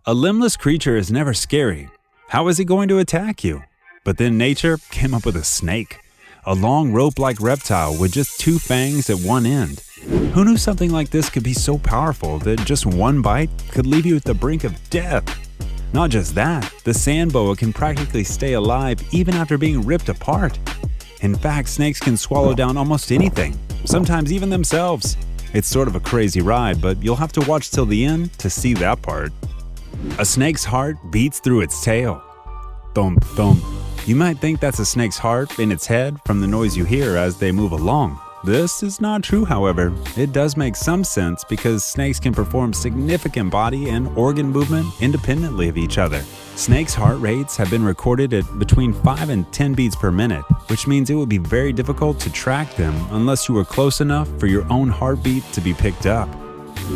A limbless creature is never scary. How is it going to attack you? But then nature came up with a snake, a long rope-like reptile with just 2 fangs at one end. Who knew something like this could be so powerful that just one bite could leave you at the brink of death? Not just that, the sand boa can practically stay alive even after being ripped apart. In fact, snakes can swallow down almost anything, sometimes even themselves. It's sort of a crazy ride, but you'll have to watch till the end to see that part. A snake's heart beats through its tail. Thump, thump. You might think that's a snake's heart in its head from the noise you hear as they move along. This is not true, however. It does make some sense because snakes can perform significant body and organ movement independently of each other. Snakes' heart rates have been recorded at between 5 and 10 beats per minute, which means it would be very difficult to track them unless you were close enough for your own heartbeat to be picked up.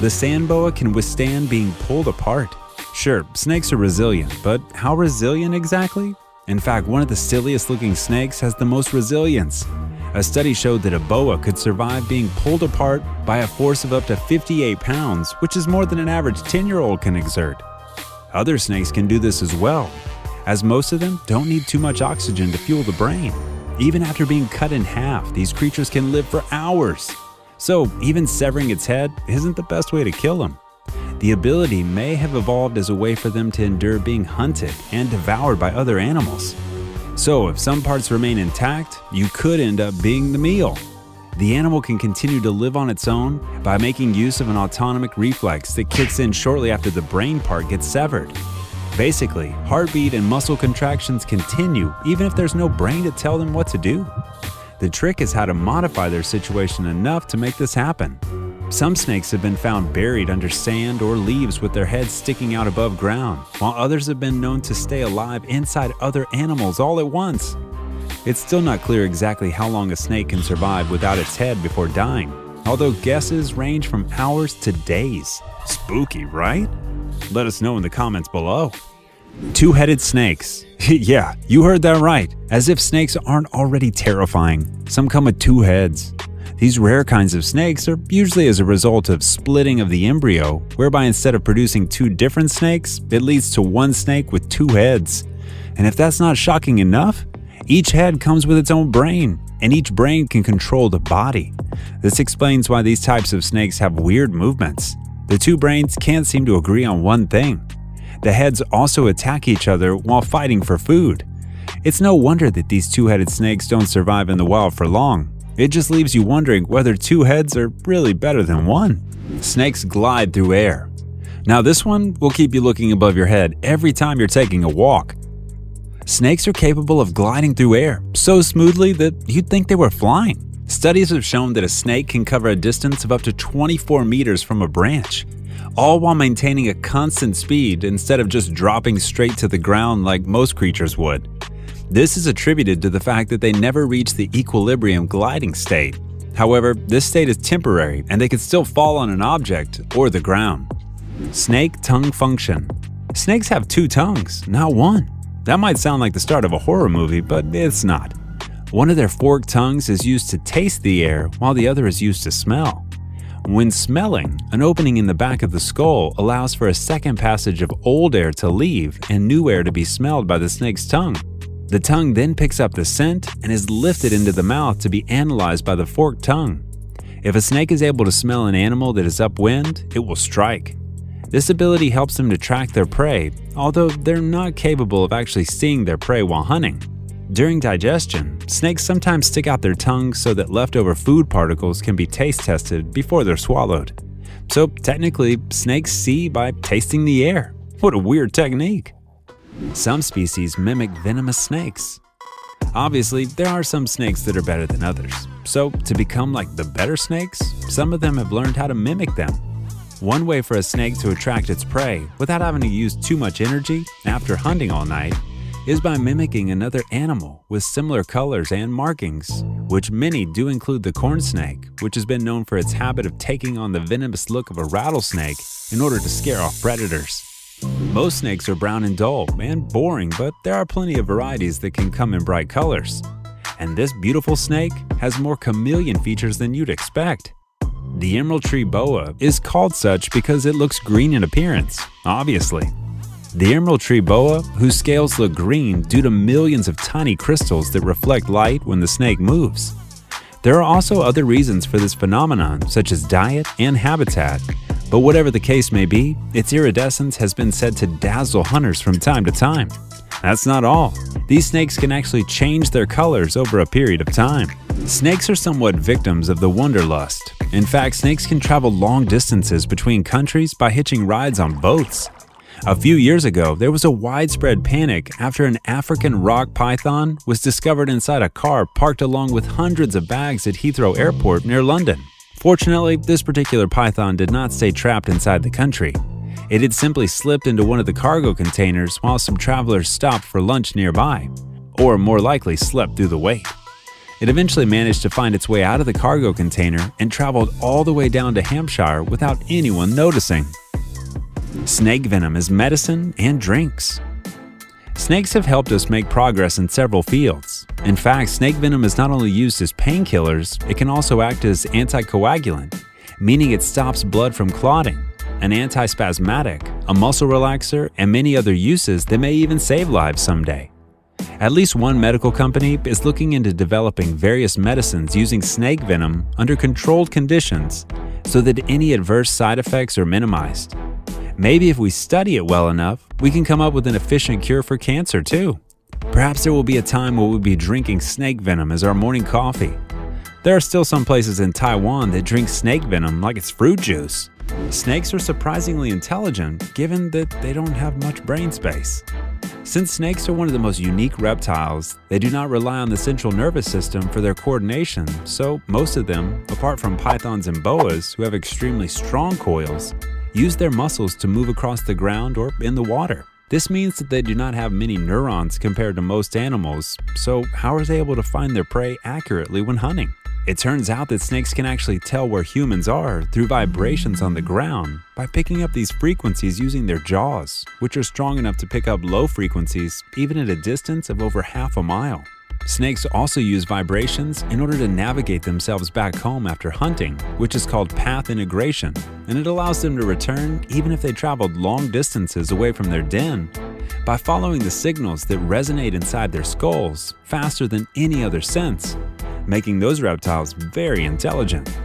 The sand boa can withstand being pulled apart. Sure, snakes are resilient, but how resilient exactly? In fact, one of the silliest looking snakes has the most resilience. A study showed that a boa could survive being pulled apart by a force of up to 58 pounds, which is more than an average 10-year-old can exert. Other snakes can do this as well, as most of them don't need too much oxygen to fuel the brain. Even after being cut in half, these creatures can live for hours. So even severing its head isn't the best way to kill them. The ability may have evolved as a way for them to endure being hunted and devoured by other animals. So if some parts remain intact, you could end up being the meal. The animal can continue to live on its own by making use of an autonomic reflex that kicks in shortly after the brain part gets severed. Basically, heartbeat and muscle contractions continue even if there's no brain to tell them what to do. The trick is how to modify their situation enough to make this happen. Some snakes have been found buried under sand or leaves with their heads sticking out above ground, while others have been known to stay alive inside other animals all at once. It's still not clear exactly how long a snake can survive without its head before dying, although guesses range from hours to days. Spooky, right? Let us know in the comments below. Two-headed snakes. Yeah, you heard that right. As if snakes aren't already terrifying. Some come with 2 heads. These rare kinds of snakes are usually as a result of splitting of the embryo, whereby instead of producing 2 different snakes, it leads to one snake with 2 heads. And if that's not shocking enough, each head comes with its own brain, and each brain can control the body. This explains why these types of snakes have weird movements. The 2 brains can't seem to agree on one thing. The heads also attack each other while fighting for food. It's no wonder that these 2-headed snakes don't survive in the wild for long. It just leaves you wondering whether 2 heads are really better than 1. Snakes glide through air. Now this one will keep you looking above your head every time you're taking a walk. Snakes are capable of gliding through air so smoothly that you'd think they were flying. Studies have shown that a snake can cover a distance of up to 24 meters from a branch, all while maintaining a constant speed instead of just dropping straight to the ground like most creatures would. This is attributed to the fact that they never reach the equilibrium gliding state. However, this state is temporary and they can still fall on an object or the ground. Snake tongue function. Snakes have 2 tongues, not 1. That might sound like the start of a horror movie, but it's not. One of their forked tongues is used to taste the air while the other is used to smell. When smelling, an opening in the back of the skull allows for a second passage of old air to leave and new air to be smelled by the snake's tongue. The tongue then picks up the scent and is lifted into the mouth to be analyzed by the forked tongue. If a snake is able to smell an animal that is upwind, it will strike. This ability helps them to track their prey, although they're not capable of actually seeing their prey while hunting. During digestion, snakes sometimes stick out their tongues so that leftover food particles can be taste tested before they're swallowed. So technically, snakes see by tasting the air. What a weird technique! Some species mimic venomous snakes. Obviously, there are some snakes that are better than others. So to become like the better snakes, some of them have learned how to mimic them. One way for a snake to attract its prey without having to use too much energy after hunting all night is by mimicking another animal with similar colors and markings, which many do include the corn snake, which has been known for its habit of taking on the venomous look of a rattlesnake in order to scare off predators. Most snakes are brown and dull and boring, but there are plenty of varieties that can come in bright colors. And this beautiful snake has more chameleon features than you'd expect. The emerald tree boa is called such because it looks green in appearance, obviously. The emerald tree boa, whose scales look green due to millions of tiny crystals that reflect light when the snake moves. There are also other reasons for this phenomenon, such as diet and habitat, but whatever the case may be, its iridescence has been said to dazzle hunters from time to time. That's not all. These snakes can actually change their colors over a period of time. Snakes are somewhat victims of the wanderlust. In fact, snakes can travel long distances between countries by hitching rides on boats. A few years ago, there was a widespread panic after an African rock python was discovered inside a car parked along with hundreds of bags at Heathrow Airport near London. Fortunately, this particular python did not stay trapped inside the country. It had simply slipped into one of the cargo containers while some travelers stopped for lunch nearby, or more likely slept through the wait. It eventually managed to find its way out of the cargo container and traveled all the way down to Hampshire without anyone noticing. Snake venom is medicine and drinks. Snakes have helped us make progress in several fields. In fact, snake venom is not only used as painkillers, it can also act as anticoagulant, meaning it stops blood from clotting, an antispasmodic, a muscle relaxer, and many other uses that may even save lives someday. At least one medical company is looking into developing various medicines using snake venom under controlled conditions so that any adverse side effects are minimized. Maybe if we study it well enough, we can come up with an efficient cure for cancer too. Perhaps there will be a time where we'll be drinking snake venom as our morning coffee. There are still some places in Taiwan that drink snake venom like it's fruit juice. Snakes are surprisingly intelligent given that they don't have much brain space. Since snakes are one of the most unique reptiles, they do not rely on the central nervous system for their coordination, so most of them, apart from pythons and boas who have extremely strong coils, use their muscles to move across the ground or in the water. This means that they do not have many neurons compared to most animals, so how are they able to find their prey accurately when hunting? It turns out that snakes can actually tell where humans are through vibrations on the ground by picking up these frequencies using their jaws, which are strong enough to pick up low frequencies even at a distance of over half a mile. Snakes also use vibrations in order to navigate themselves back home after hunting, which is called path integration, and it allows them to return even if they traveled long distances away from their den by following the signals that resonate inside their skulls faster than any other sense, making those reptiles very intelligent.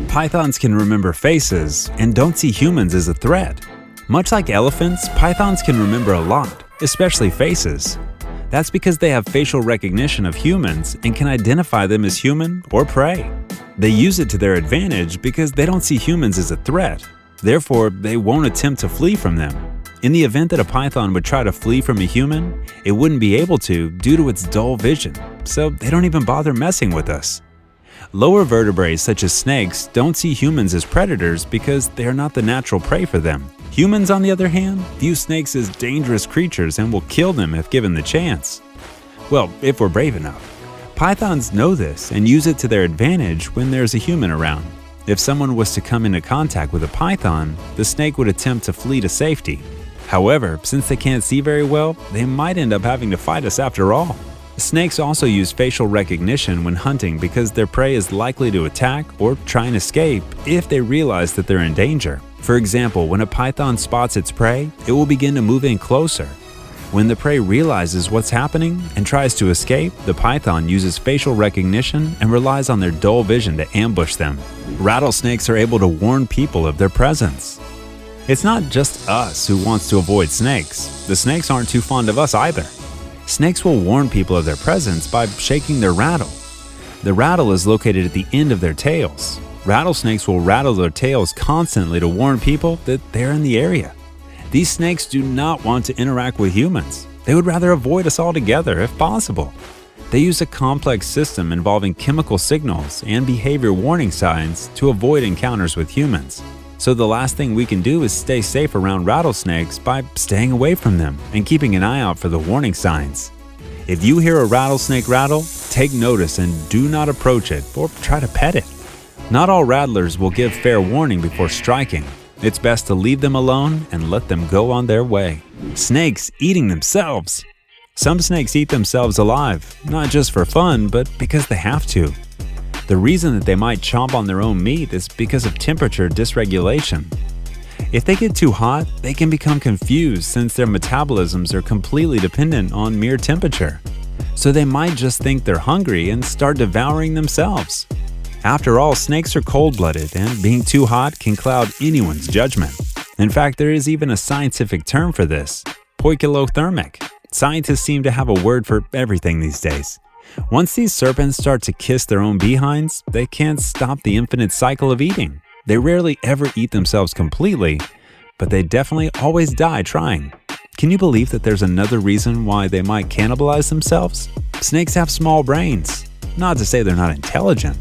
Pythons can remember faces and don't see humans as a threat. Much like elephants, pythons can remember a lot, especially faces. That's because they have facial recognition of humans and can identify them as human or prey. They use it to their advantage because they don't see humans as a threat. Therefore, they won't attempt to flee from them. In the event that a python would try to flee from a human, it wouldn't be able to due to its dull vision, so they don't even bother messing with us. Lower vertebrates such as snakes don't see humans as predators because they are not the natural prey for them. Humans, on the other hand, view snakes as dangerous creatures and will kill them if given the chance. Well, if we're brave enough. Pythons know this and use it to their advantage when there's a human around. If someone was to come into contact with a python, the snake would attempt to flee to safety. However, since they can't see very well, they might end up having to fight us after all. Snakes also use facial recognition when hunting because their prey is likely to attack or try and escape if they realize that they're in danger. For example, when a python spots its prey, it will begin to move in closer. When the prey realizes what's happening and tries to escape, the python uses facial recognition and relies on their dull vision to ambush them. Rattlesnakes are able to warn people of their presence. It's not just us who wants to avoid snakes. The snakes aren't too fond of us either. Snakes will warn people of their presence by shaking their rattle. The rattle is located at the end of their tails. Rattlesnakes will rattle their tails constantly to warn people that they're in the area. These snakes do not want to interact with humans. They would rather avoid us altogether if possible. They use a complex system involving chemical signals and behavior warning signs to avoid encounters with humans. So the last thing we can do is stay safe around rattlesnakes by staying away from them and keeping an eye out for the warning signs. If you hear a rattlesnake rattle, take notice and do not approach it or try to pet it. Not all rattlers will give fair warning before striking. It's best to leave them alone and let them go on their way. Snakes eating themselves. Some snakes eat themselves alive, not just for fun, but because they have to. The reason that they might chomp on their own meat is because of temperature dysregulation. If they get too hot, they can become confused since their metabolisms are completely dependent on mere temperature. So they might just think they're hungry and start devouring themselves. After all, snakes are cold-blooded, and being too hot can cloud anyone's judgment. In fact, there is even a scientific term for this: poikilothermic. Scientists seem to have a word for everything these days. Once these serpents start to kiss their own behinds, they can't stop the infinite cycle of eating. They rarely ever eat themselves completely, but they definitely always die trying. Can you believe that there's another reason why they might cannibalize themselves? Snakes have small brains. Not to say they're not intelligent.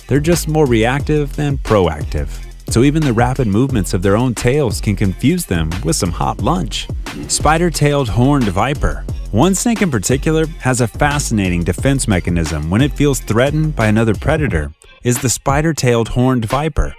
They're just more reactive than proactive. So even the rapid movements of their own tails can confuse them with some hot lunch. Spider-tailed horned viper. One snake in particular has a fascinating defense mechanism when it feels threatened by another predator, is the spider-tailed horned viper.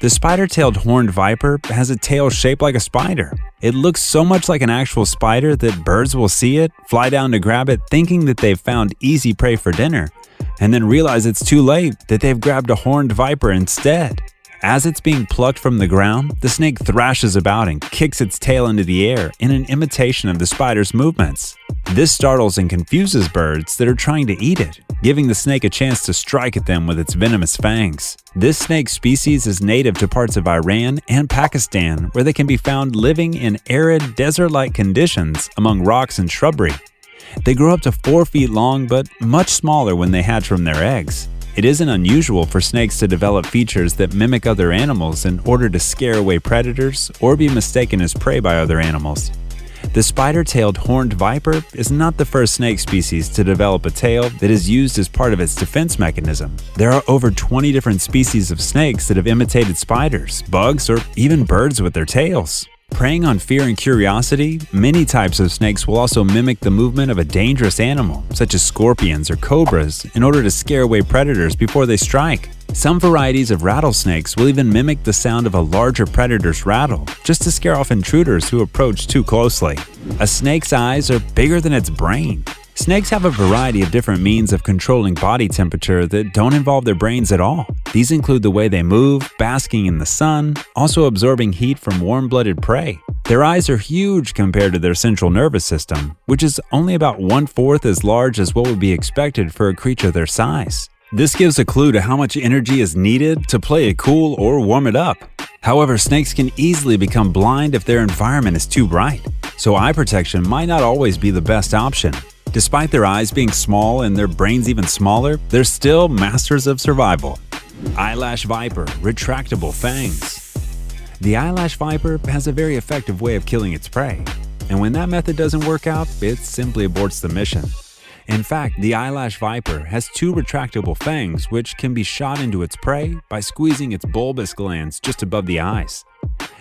The spider-tailed horned viper has a tail shaped like a spider. It looks so much like an actual spider that birds will see it, fly down to grab it thinking that they've found easy prey for dinner, and then realize it's too late, that they've grabbed a horned viper instead. As it's being plucked from the ground, the snake thrashes about and kicks its tail into the air in an imitation of the spider's movements. This startles and confuses birds that are trying to eat it, giving the snake a chance to strike at them with its venomous fangs. This snake species is native to parts of Iran and Pakistan, where they can be found living in arid, desert-like conditions among rocks and shrubbery. They grow up to 4 feet long, but much smaller when they hatch from their eggs. It isn't unusual for snakes to develop features that mimic other animals in order to scare away predators or be mistaken as prey by other animals. The spider-tailed horned viper is not the first snake species to develop a tail that is used as part of its defense mechanism. There are over 20 different species of snakes that have imitated spiders, bugs, or even birds with their tails. Preying on fear and curiosity, many types of snakes will also mimic the movement of a dangerous animal, such as scorpions or cobras, in order to scare away predators before they strike. Some varieties of rattlesnakes will even mimic the sound of a larger predator's rattle, just to scare off intruders who approach too closely. A snake's eyes are bigger than its brain. Snakes have a variety of different means of controlling body temperature that don't involve their brains at all. These include the way they move, basking in the sun, also absorbing heat from warm-blooded prey. Their eyes are huge compared to their central nervous system, which is only about 1/4 as large as what would be expected for a creature their size. This gives a clue to how much energy is needed to play it cool or warm it up. However, snakes can easily become blind if their environment is too bright, so eye protection might not always be the best option. Despite their eyes being small and their brains even smaller, they're still masters of survival. Eyelash viper, retractable fangs. The eyelash viper has a very effective way of killing its prey, and when that method doesn't work out, it simply aborts the mission. In fact, the eyelash viper has 2 retractable fangs which can be shot into its prey by squeezing its bulbous glands just above the eyes.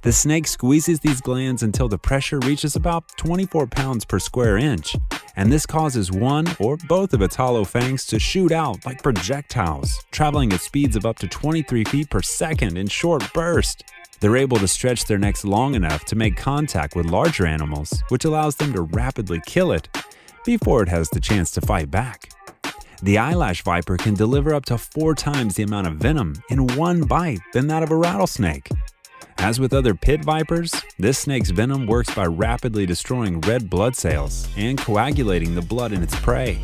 The snake squeezes these glands until the pressure reaches about 24 pounds per square inch, and this causes one or both of its hollow fangs to shoot out like projectiles, traveling at speeds of up to 23 feet per second in short bursts. They're able to stretch their necks long enough to make contact with larger animals, which allows them to rapidly kill it before it has the chance to fight back. The eyelash viper can deliver up to 4 times the amount of venom in one bite than that of a rattlesnake. As with other pit vipers, this snake's venom works by rapidly destroying red blood cells and coagulating the blood in its prey.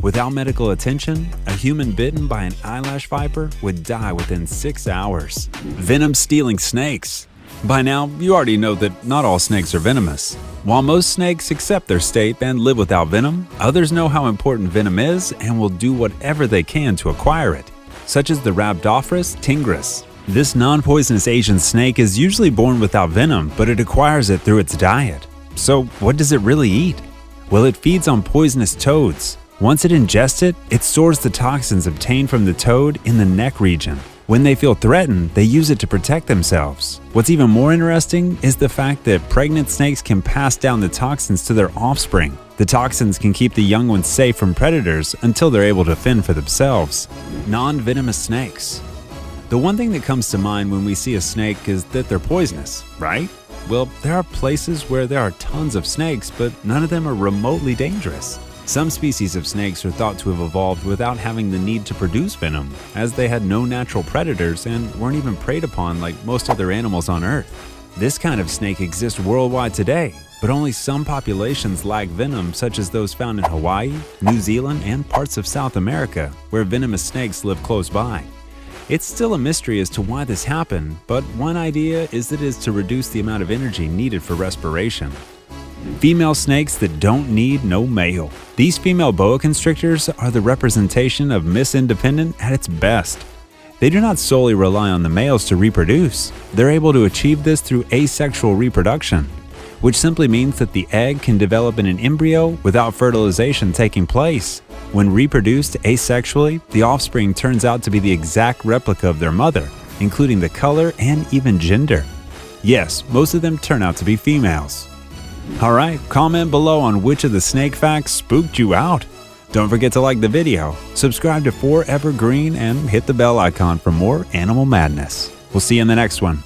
Without medical attention, a human bitten by an eyelash viper would die within 6 hours. Venom-stealing snakes. By now, you already know that not all snakes are venomous. While most snakes accept their state and live without venom, others know how important venom is and will do whatever they can to acquire it, such as the Rhabdophorus tigris. This non-poisonous Asian snake is usually born without venom, but it acquires it through its diet. So what does it really eat? Well, it feeds on poisonous toads. Once it ingests it, it stores the toxins obtained from the toad in the neck region. When they feel threatened, they use it to protect themselves. What's even more interesting is the fact that pregnant snakes can pass down the toxins to their offspring. The toxins can keep the young ones safe from predators until they're able to fend for themselves. Non-venomous snakes. The one thing that comes to mind when we see a snake is that they're poisonous, right? Well, there are places where there are tons of snakes, but none of them are remotely dangerous. Some species of snakes are thought to have evolved without having the need to produce venom, as they had no natural predators and weren't even preyed upon like most other animals on Earth. This kind of snake exists worldwide today, but only some populations lack venom, such as those found in Hawaii, New Zealand, and parts of South America, where venomous snakes live close by. It's still a mystery as to why this happened, but one idea is that it is to reduce the amount of energy needed for respiration. Female snakes that don't need no male. These female boa constrictors are the representation of Miss Independent at its best. They do not solely rely on the males to reproduce. They're able to achieve this through asexual reproduction, which simply means that the egg can develop in an embryo without fertilization taking place. When reproduced asexually, the offspring turns out to be the exact replica of their mother, including the color and even gender. Yes, most of them turn out to be females. Alright, comment below on which of the snake facts spooked you out. Don't forget to like the video, subscribe to Forever Green, and hit the bell icon for more animal madness. We'll see you in the next one.